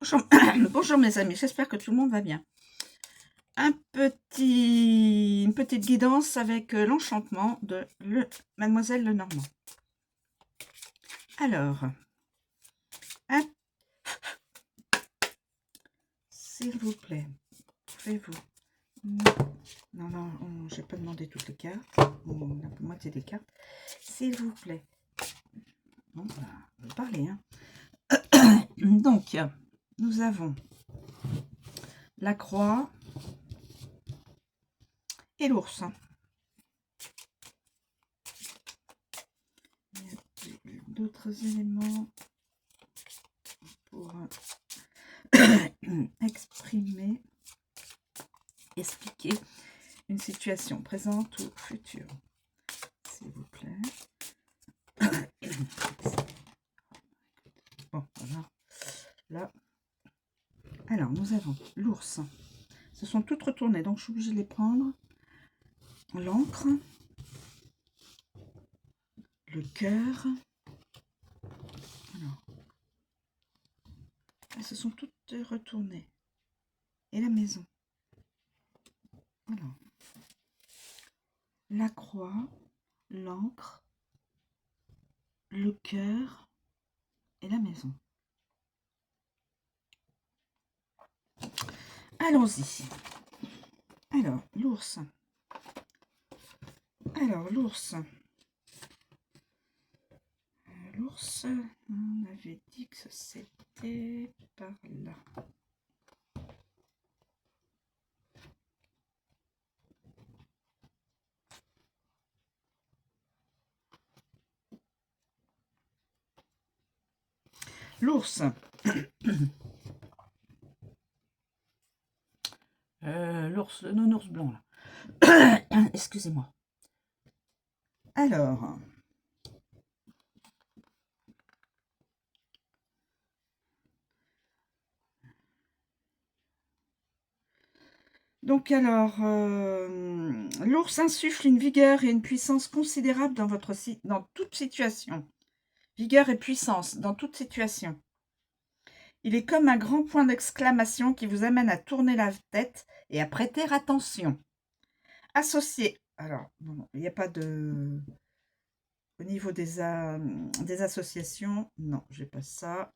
Bonjour, bonjour mes amis, j'espère que tout le monde va bien. Une petite guidance avec l'enchantement de Mademoiselle Lenormand. Alors, hein, s'il vous plaît, pouvez-vous... Non, non, j'ai pas demandé toutes les cartes, la moitié des cartes. S'il vous plaît. Bon, bah, on va parler, hein. Donc, nous avons la croix et l'ours. D'autres éléments pour exprimer, expliquer une situation présente ou future, s'il vous plaît. Bon, voilà. Là. Alors, nous avons l'ours. Ce sont toutes retournées, donc je suis obligée de les prendre. L'encre. Le cœur. Alors. Ce sont toutes retournées. Et la maison. Alors. La croix. L'encre. Le cœur. Et la maison. Allons-y. Alors, l'ours. Alors, l'ours. L'ours, on avait dit que c'était par là. L'ours. L'ours, le non-ours blanc, là. Excusez-moi. Alors. Donc alors, l'ours insuffle une vigueur et une puissance considérable dans toute situation. Vigueur et puissance dans toute situation. Il est comme un grand point d'exclamation qui vous amène à tourner la tête et à prêter attention. Associé. Alors, bon, il n'y a pas de... Au niveau des associations, non, j'ai pas ça.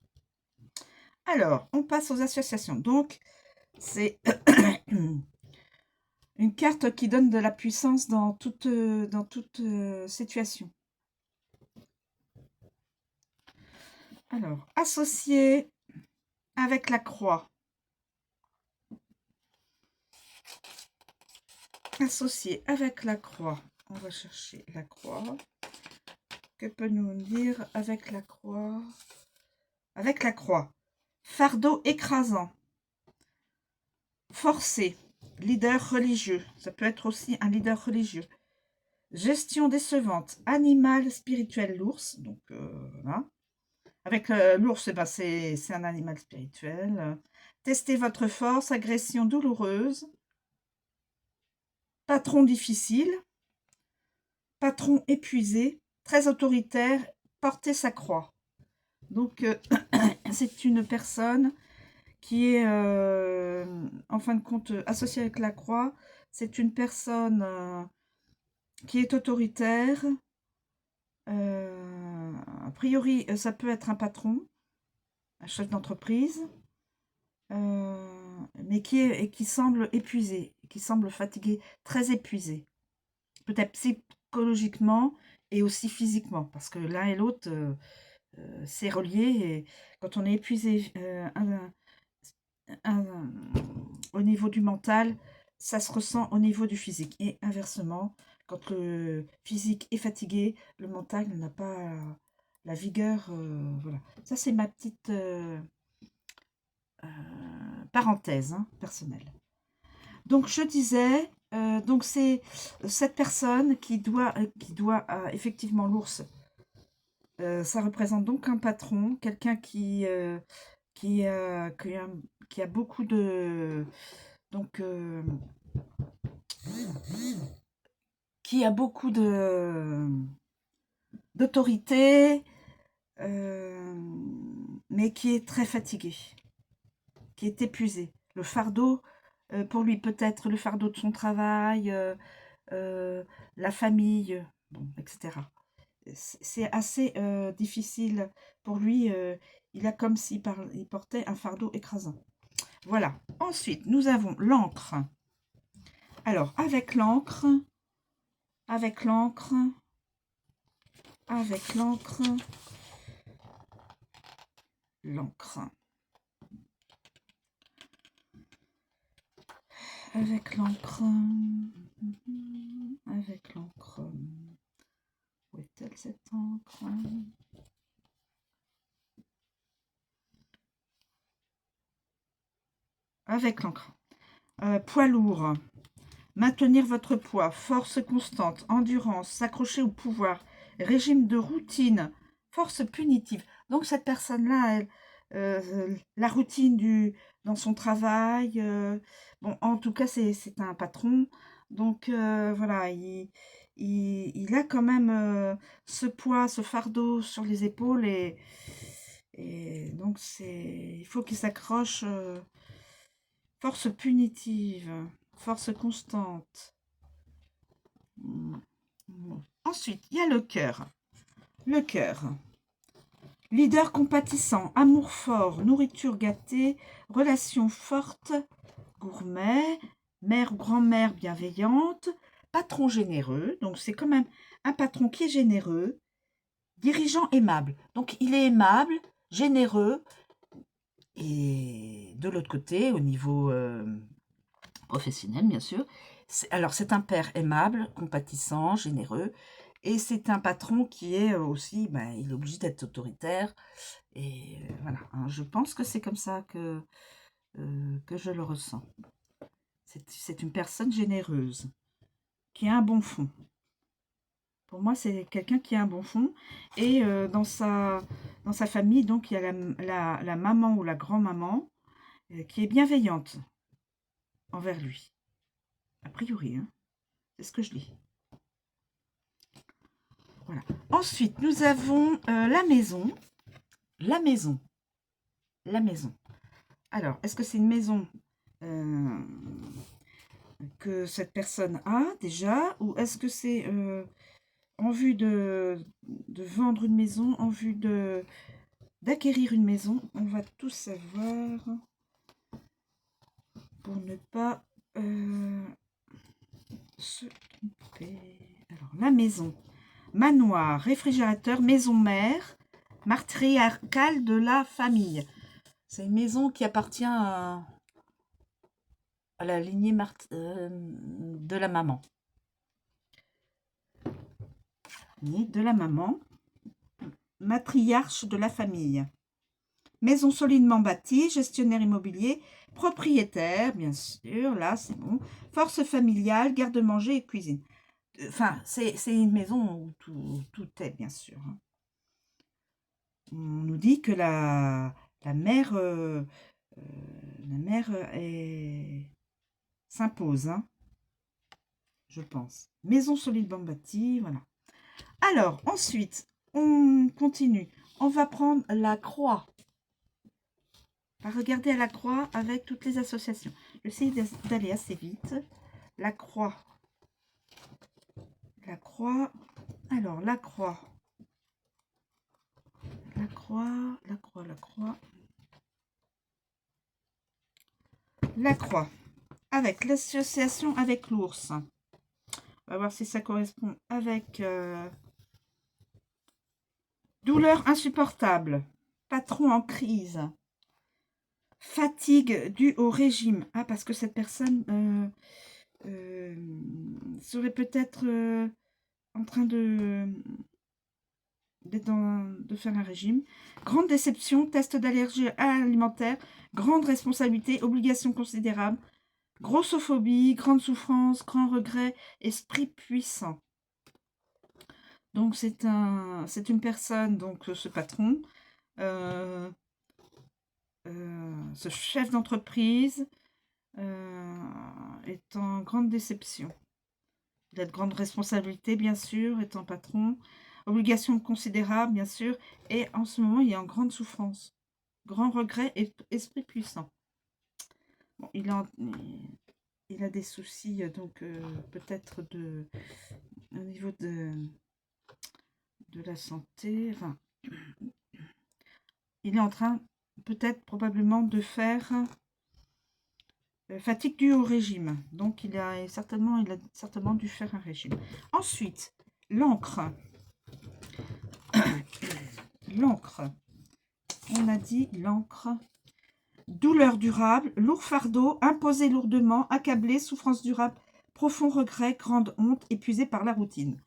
Alors, on passe aux associations. Donc, c'est une carte qui donne de la puissance dans toute situation. Alors, associé avec la croix. Associé avec la croix. On va chercher la croix. Que peut nous dire avec la croix? Avec la croix. Fardeau écrasant. Forcé. Leader religieux. Ça peut être aussi un leader religieux. Gestion décevante. Animal spirituel, l'ours. Donc, voilà. Avec l'ours, ben, c'est un animal spirituel. Testez votre force. Agression douloureuse. Patron difficile. Patron épuisé. Très autoritaire. Porter sa croix. Donc, c'est une personne qui est, en fin de compte, associée avec la croix. C'est une personne qui est autoritaire. A priori, ça peut être un patron, un chef d'entreprise, mais qui semble épuisé, qui semble fatigué, très épuisé. Peut-être psychologiquement et aussi physiquement, parce que l'un et l'autre, c'est relié. Et quand on est épuisé au niveau du mental, ça se ressent au niveau du physique. Et inversement, quand le physique est fatigué, le mental n'a pas la vigueur. Voilà. Ça, c'est ma petite parenthèse personnelle. Donc, je disais, donc c'est cette personne qui doit effectivement, l'ours, ça représente donc un patron, quelqu'un qui a beaucoup de... Donc, qui a beaucoup d'autorité, mais qui est très fatigué. qui est épuisé. Le fardeau, pour lui peut-être le fardeau de son travail, la famille, bon, etc. C'est assez difficile pour lui. Il a comme s'il il portait un fardeau écrasant. Voilà. Ensuite, nous avons l'encre. Alors, avec l'encre, avec l'encre, avec l'encre, l'encre, avec l'encre, avec l'encre. Où est-elle cette encre? Avec l'encre. Poids lourd. Maintenir votre poids, force constante, endurance, s'accrocher au pouvoir, régime de routine, force punitive. Donc cette personne-là, la routine dans son travail, bon, en tout cas c'est un patron, donc voilà, il a quand même ce poids, ce fardeau sur les épaules et donc il faut qu'il s'accroche, force punitive. Force constante. Ensuite, il y a le cœur. Le cœur. Leader compatissant, amour fort, nourriture gâtée, relation forte, gourmet, mère ou grand-mère bienveillante, patron généreux. Donc, c'est quand même un patron qui est généreux, dirigeant aimable. Donc, il est aimable, généreux. Et de l'autre côté, au niveau professionnel, bien sûr. Alors, c'est un père aimable, compatissant, généreux, et c'est un patron qui est aussi, ben, il est obligé d'être autoritaire, et voilà, hein, je pense que c'est comme ça que je le ressens. C'est une personne généreuse, qui a un bon fond. Pour moi, c'est quelqu'un qui a un bon fond, et dans sa famille, donc, il y a la maman ou la grand-maman qui est bienveillante envers lui. A priori, hein. C'est ce que je lis. Voilà. Ensuite, nous avons la maison. La maison. La maison. Alors, est-ce que c'est une maison que cette personne a déjà, ou est-ce que c'est en vue de vendre une maison, en vue d'acquérir une maison? On va tout savoir pour ne pas se tromper. Alors, la maison. Manoir, réfrigérateur, maison mère, matriarcale de la famille. C'est une maison qui appartient à la lignée de la maman. De la maman, matriarche de la famille. Maison solidement bâtie, gestionnaire immobilier, propriétaire, bien sûr, là c'est bon. Force familiale, garde-manger et cuisine. Enfin, c'est une maison où tout est, bien sûr. On nous dit que la mère s'impose, hein, je pense. Maison solidement bâtie, voilà. Alors, ensuite, on continue. On va prendre la croix. On va regarder à la croix avec toutes les associations. J'essaie d'aller assez vite. La croix. La croix. Alors, la croix. La croix, la croix, la croix. La croix. Avec l'association avec l'ours. On va voir si ça correspond avec douleur insupportable. Patron en crise. Fatigue due au régime. Ah, parce que cette personne serait peut-être en train de faire un régime. Grande déception, test d'allergie alimentaire, grande responsabilité, obligation considérable, grossophobie, grande souffrance, grand regret, esprit puissant. Donc c'est une personne, donc ce patron, ce chef d'entreprise est en grande déception. Il a de grandes responsabilités, bien sûr, étant patron. Obligation considérable, bien sûr. Et en ce moment, il est en grande souffrance. Grand regret et esprit puissant. Bon, il a des soucis, donc peut-être au niveau de la santé. Enfin, il est en train, peut-être, probablement, de faire fatigue due au régime. Donc, il a certainement dû faire un régime. Ensuite, l'encre. L'encre. On a dit l'encre. Douleur durable, lourd fardeau, imposé lourdement, accablé, souffrance durable, profond regret, grande honte, épuisé par la routine.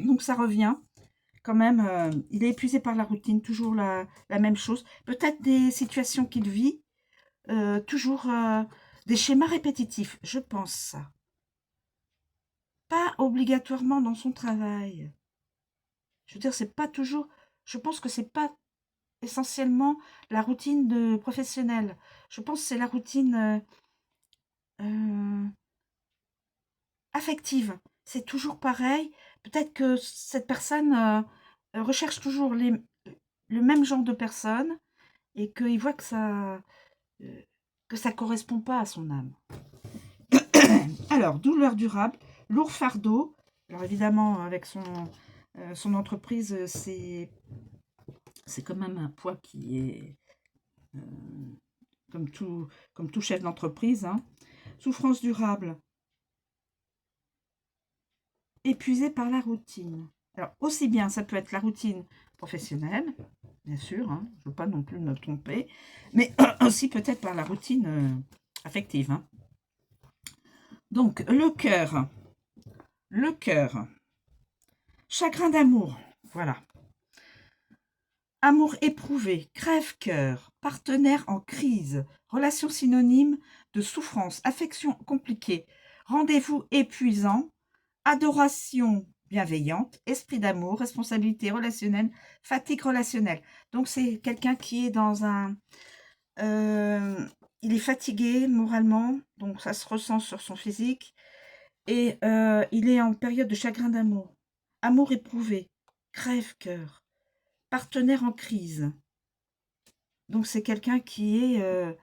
Donc ça revient quand même, il est épuisé par la routine, toujours la même chose. Peut-être des situations qu'il vit, toujours des schémas répétitifs, je pense ça. Pas obligatoirement dans son travail. Je veux dire, c'est pas toujours, je pense que c'est pas essentiellement la routine de professionnel. Je pense que c'est la routine affective. C'est toujours pareil. Peut-être que cette personne recherche toujours le même genre de personne et qu'il voit que ça correspond pas à son âme. Alors, douleur durable, lourd fardeau. Alors évidemment, avec son entreprise, c'est quand même un poids qui est comme tout chef d'entreprise. Hein. Souffrance durable, épuisé par la routine. Alors, aussi bien, ça peut être la routine professionnelle, bien sûr, hein, je ne veux pas non plus me tromper, mais aussi peut-être par la routine affective. Hein. Donc, le cœur, chagrin d'amour, voilà. Amour éprouvé, crève-cœur, partenaire en crise, relation synonyme de souffrance, affection compliquée, rendez-vous épuisant, adoration bienveillante, esprit d'amour, responsabilité relationnelle, fatigue relationnelle. Donc c'est quelqu'un qui est dans un... il est fatigué moralement, donc ça se ressent sur son physique, et il est en période de chagrin d'amour. Amour éprouvé, crève-cœur, partenaire en crise. Donc c'est quelqu'un qui est...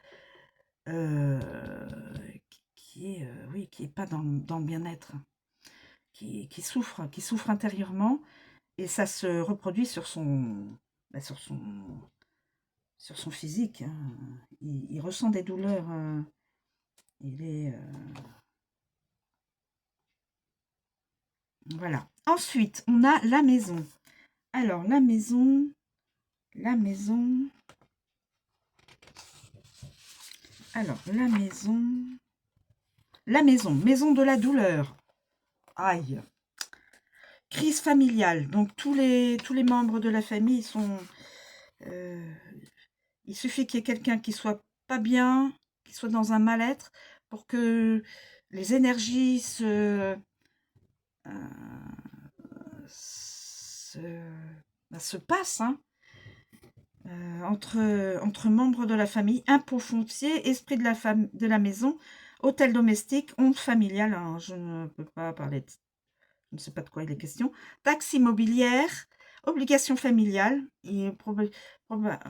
oui, qui est pas dans le bien-être. Qui souffre intérieurement et ça se reproduit sur son physique. Hein. Il ressent des douleurs. Il est voilà. Ensuite, on a la maison. Alors la maison. Alors la maison de la douleur. Aïe. Crise familiale. Donc tous les membres de la famille sont... il suffit qu'il y ait quelqu'un qui soit pas bien, qui soit dans un mal-être, pour que les énergies se passent hein, entre membres de la famille, impôts fonciers, esprit de la maison, hôtel domestique, honte familiale. Alors, je ne peux pas parler de... Je ne sais pas de quoi il est question. Taxe immobilière, obligation familiale.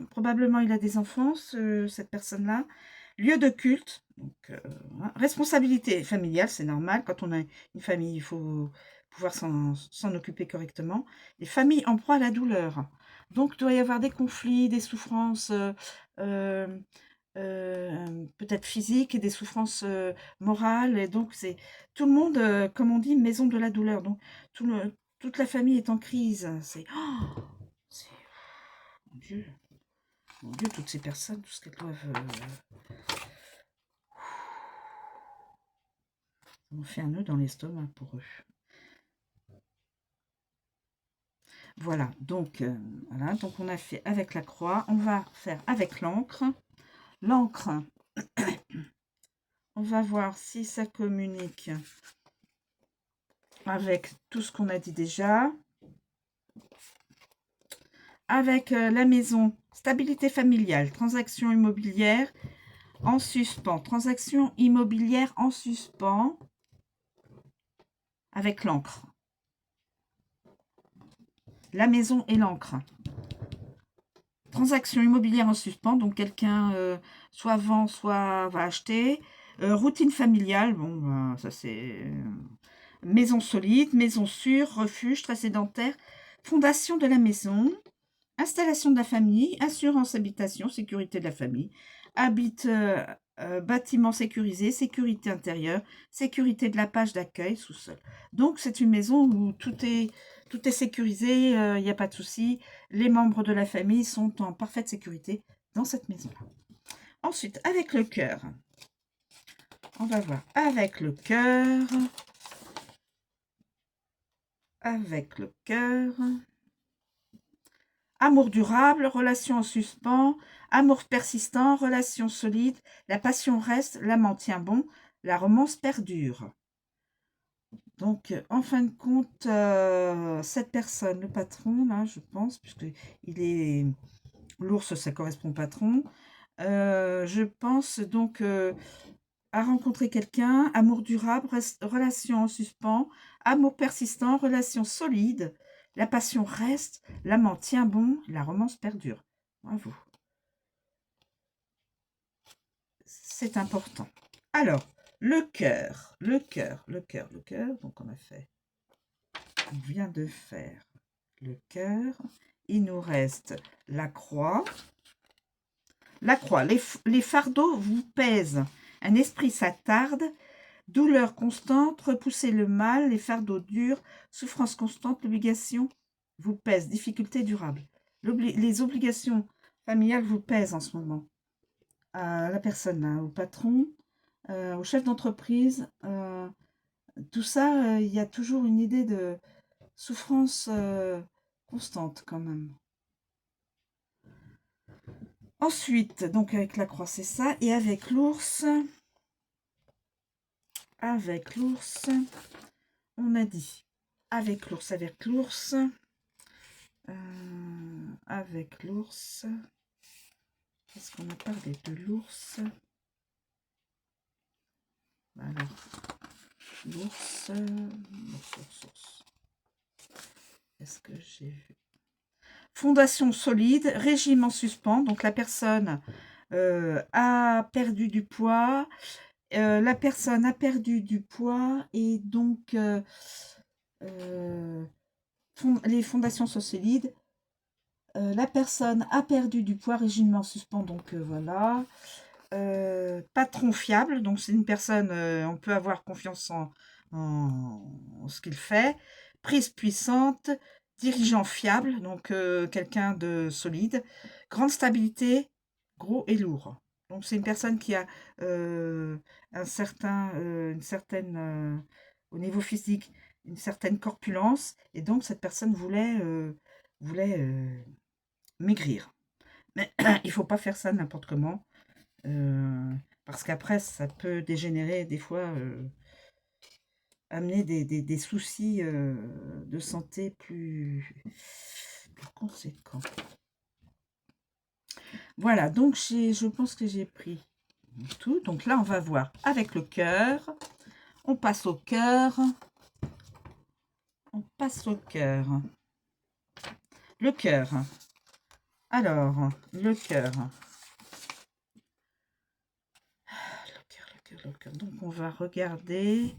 Probablement, il a des enfants, cette personne-là. Lieu de culte. Donc, responsabilité familiale, c'est normal. Quand on a une famille, il faut pouvoir s'en occuper correctement. Les familles en proie à la douleur. Donc, il doit y avoir des conflits, des souffrances peut-être physiques et des souffrances morales. Et donc, c'est tout le monde, comme on dit, maison de la douleur. Donc, toute la famille est en crise. Mon Dieu. Mon Dieu, toutes ces personnes, tout ce qu'elles doivent... on fait un nœud dans l'estomac pour eux. Voilà, donc on a fait avec la croix. On va faire avec l'encre. L'encre, on va voir si ça communique avec tout ce qu'on a dit déjà. Avec la maison, stabilité familiale, transaction immobilière en suspens. Transaction immobilière en suspens avec l'encre. La maison et l'encre. Transaction immobilière en suspens, donc quelqu'un soit vend, soit va acheter. Routine familiale, bon, ben, ça c'est maison solide, maison sûre, refuge, très sédentaire, fondation de la maison, installation de la famille, assurance habitation, sécurité de la famille, bâtiment sécurisé, sécurité intérieure, sécurité de la page d'accueil, sous-sol. Donc c'est une maison où tout est sécurisé, il n'y a pas de souci. Les membres de la famille sont en parfaite sécurité dans cette maison-là. Ensuite, avec le cœur. On va voir avec le cœur. Avec le cœur. Amour durable, relation en suspens, amour persistant, relation solide, la passion reste, l'amant tient bon, la romance perdure. Donc, en fin de compte, cette personne, le patron, là, je pense, puisque il est l'ours, ça correspond au patron, je pense donc à rencontrer quelqu'un, amour durable, relation en suspens, amour persistant, relation solide, la passion reste, l'amant tient bon, la romance perdure. Bravo. C'est important. Alors, le cœur, le cœur. Donc, on vient de faire le cœur. Il nous reste la croix. La croix, les fardeaux vous pèsent. Un esprit s'attarde. Douleur constante, repousser le mal, les fardeaux durs, souffrance constante, l'obligation vous pèse, difficulté durable. Les obligations familiales vous pèsent en ce moment. À la personne, hein, au patron, au chef d'entreprise, tout ça, il y a toujours une idée de souffrance constante quand même. Ensuite, donc avec la croix, c'est ça. Et avec l'ours, on a dit, avec l'ours, qu'est-ce qu'on a parlé de l'ours? Alors, l'ours, est-ce que j'ai vu? Fondation solide, régime en suspens, donc la personne a perdu du poids, et donc les fondations sont solides. La personne a perdu du poids, régime en suspens, donc voilà. Patron fiable, donc c'est une personne, on peut avoir confiance en ce qu'il fait. Prise puissante, dirigeant fiable, donc quelqu'un de solide. Grande stabilité, gros et lourd. Donc c'est une personne qui a une certaine, au niveau physique, une certaine corpulence, et donc cette personne voulait maigrir. Mais il ne faut pas faire ça n'importe comment. Parce qu'après, ça peut dégénérer des fois, amener des soucis de santé plus conséquents. Voilà, donc je pense que j'ai pris tout. Donc là, on va voir avec le cœur. On passe au cœur. Le cœur. Alors, le cœur. Donc, on va regarder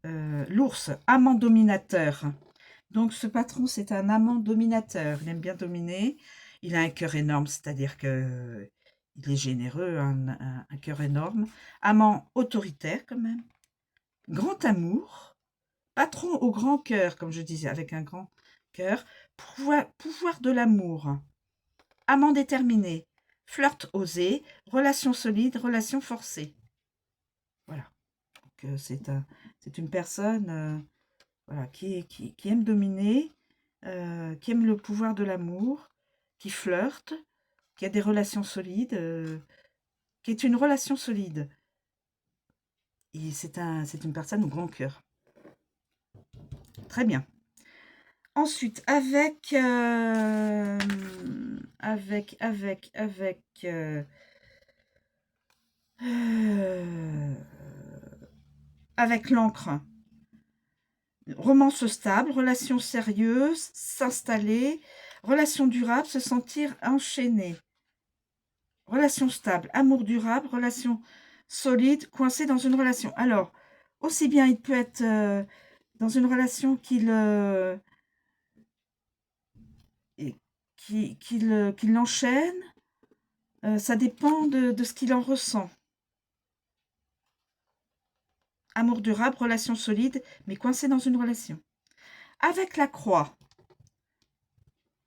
l'ours, amant dominateur. Donc, ce patron, c'est un amant dominateur. Il aime bien dominer. Il a un cœur énorme, c'est-à-dire que il est généreux, un cœur énorme. Amant autoritaire, quand même. Grand amour. Patron au grand cœur, comme je disais, avec un grand cœur. Pouvoir de l'amour. Amant déterminé. Flirt osé. Relation solide. Relation forcée. Voilà. Donc, c'est une personne voilà, qui aime dominer, qui aime le pouvoir de l'amour, qui flirte, qui a des relations solides, qui est une relation solide. Et c'est une personne au grand cœur. Très bien. Ensuite, avec l'encre. Romance stable, relation sérieuse, s'installer, relation durable, se sentir enchaîné. relation stable, amour durable, relation solide, coincé dans une relation. Alors, aussi bien il peut être dans une relation qu'il l'enchaîne, ça dépend de ce qu'il en ressent. Amour durable, relation solide, mais coincé dans une relation. Avec la croix,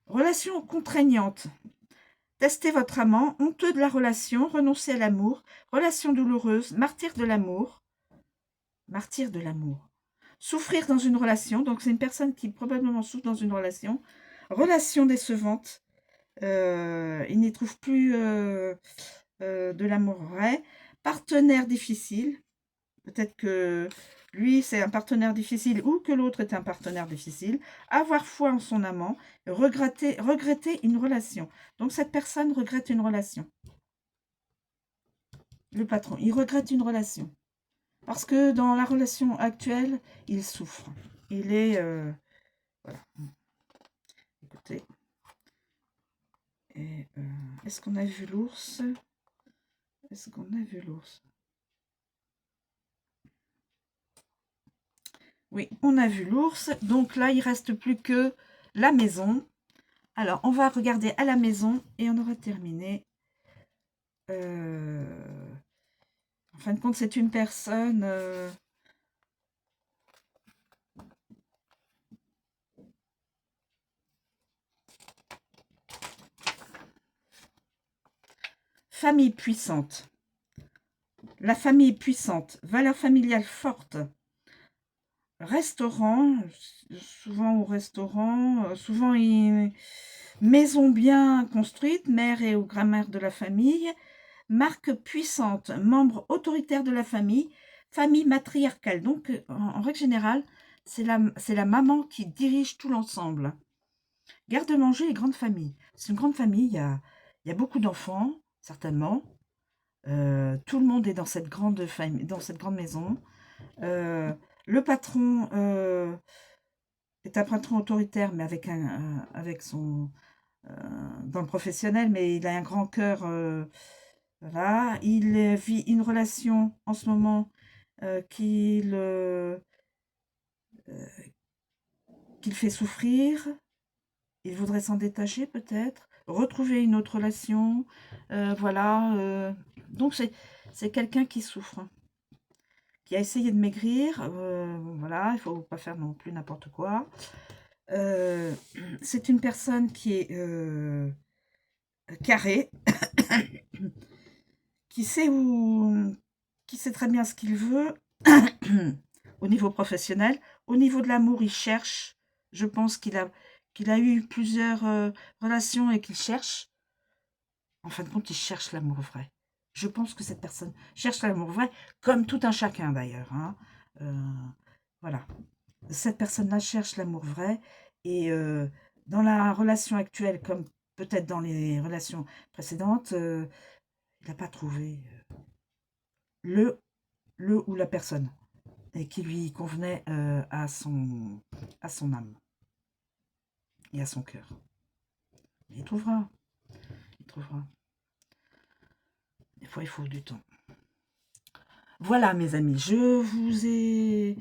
relation contraignante. Testez votre amant, honteux de la relation, renoncez à l'amour, relation douloureuse, martyr de l'amour. Martyr de l'amour. Souffrir dans une relation, donc c'est une personne qui probablement souffre dans une relation. Relation décevante, il n'y trouve plus de l'amour vrai. Partenaire difficile, peut-être que lui c'est un partenaire difficile ou que l'autre est un partenaire difficile. Avoir foi en son amant, regretter une relation. Donc cette personne regrette une relation. Le patron, il regrette une relation. Parce que dans la relation actuelle, il souffre. Il est... voilà. Écoutez. Est-ce qu'on a vu l'ours? Est-ce qu'on a vu l'ours? Oui, on a vu l'ours. Donc là, il ne reste plus que la maison. Alors, on va regarder à la maison et on aura terminé. En fin de compte, c'est une personne... famille puissante. La famille puissante. Valeur familiale forte. Restaurant. Souvent au restaurant. Souvent, maison bien construite. Mère et ou grand-mère de la famille. Marque puissante, membre autoritaire de la famille, famille matriarcale. Donc, en règle générale, c'est la maman qui dirige tout l'ensemble. Garde-manger et grande famille. C'est une grande famille, il y a beaucoup d'enfants, certainement. Tout le monde est dans cette grande famille, dans cette grande maison. Le patron est un patron autoritaire, mais avec son... dans le professionnel, mais il a un grand cœur... voilà, il vit une relation en ce moment qu'il fait souffrir. Il voudrait s'en détacher peut-être, retrouver une autre relation. Voilà. Donc c'est quelqu'un qui souffre, qui a essayé de maigrir. Voilà, il ne faut pas faire non plus n'importe quoi. C'est une personne qui est carrée, qui sait qui sait très bien ce qu'il veut au niveau professionnel. Au niveau de l'amour, il cherche. Je pense qu'il a eu plusieurs relations et qu'il cherche. En fin de compte, il cherche l'amour vrai. Je pense que cette personne cherche l'amour vrai, comme tout un chacun d'ailleurs. Hein. Voilà. Cette personne-là cherche l'amour vrai. Et dans la relation actuelle, comme peut-être dans les relations précédentes, il n'a pas trouvé le ou la personne et qui lui convenait à son âme et à son cœur. Il trouvera. Il trouvera. Des fois, il faut du temps. Voilà, mes amis, je vous ai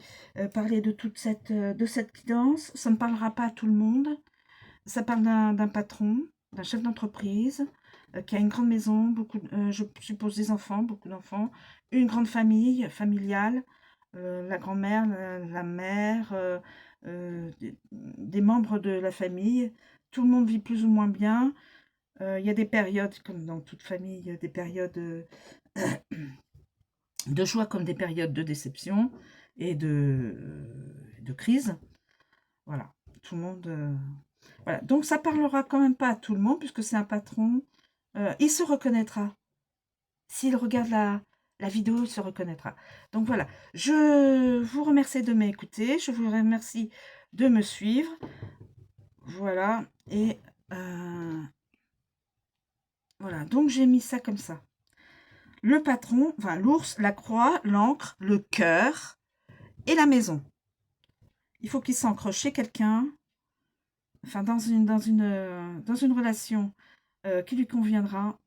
parlé de toute de cette guidance. Ça ne parlera pas à tout le monde. Ça parle d'un patron, d'un chef d'entreprise qui a une grande maison, je suppose des enfants, beaucoup d'enfants, une grande famille familiale, la grand-mère, la mère, des membres de la famille. Tout le monde vit plus ou moins bien. Il y a des périodes, comme dans toute famille, il y a des périodes de joie comme des périodes de déception et de crise. Voilà, tout le monde... voilà. Donc ça parlera quand même pas à tout le monde, puisque c'est un patron. Il se reconnaîtra. S'il regarde la vidéo, il se reconnaîtra. Donc voilà, je vous remercie de m'écouter, je vous remercie de me suivre. Voilà, et voilà, donc j'ai mis ça comme ça. Le patron, enfin l'ours, la croix, l'encre, le cœur et la maison. Il faut qu'il s'ancre chez quelqu'un, enfin dans une relation qui lui conviendra.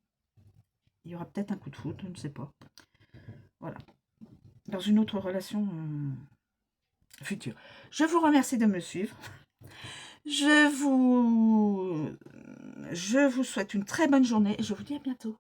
Il y aura peut-être un coup de foudre, je ne sais pas. Voilà. Dans une autre relation future. Je vous remercie de me suivre. Je vous souhaite une très bonne journée et je vous dis à bientôt.